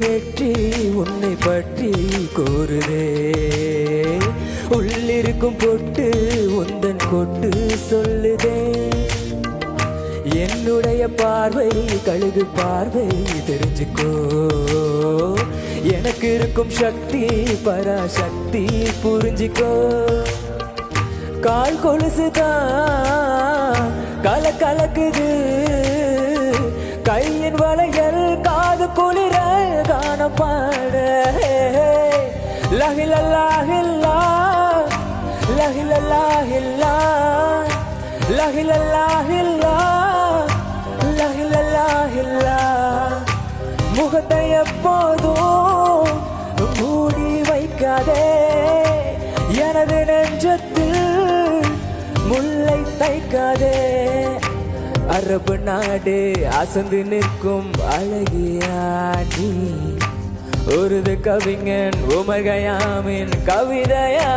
நெற்றி உன்னை பற்றி கூறுதே. உள்ளிருக்கும் பொட்டு உந்தன் கொட்டு சொல்லுதே. என்னுடைய பார்வை கழுகு பார்வை தெரிஞ்சுக்கோ. எனக்கு இருக்கும் சக்தி பராசக்தி புரிஞ்சுக்கோ. கால் கொலுசுதான் கல கலக்குது, கையின் வளையல் காது குளிர காண பாட. லஹிலல்லாஹில்லா லஹிலல்லாஹில்லா லஹிலல்லாஹில்லா லஹிலல்லாஹில்லா. முகத்தை எப்போதும் மூடி வைக்காதே. எனது நெஞ்சத்தில் முல்லை தைக்காதே. அரபு நாடு அசந்து நிற்கும் அழகியாடி. உருது கவிஞன் உமர் கயாமின் கவிதையா.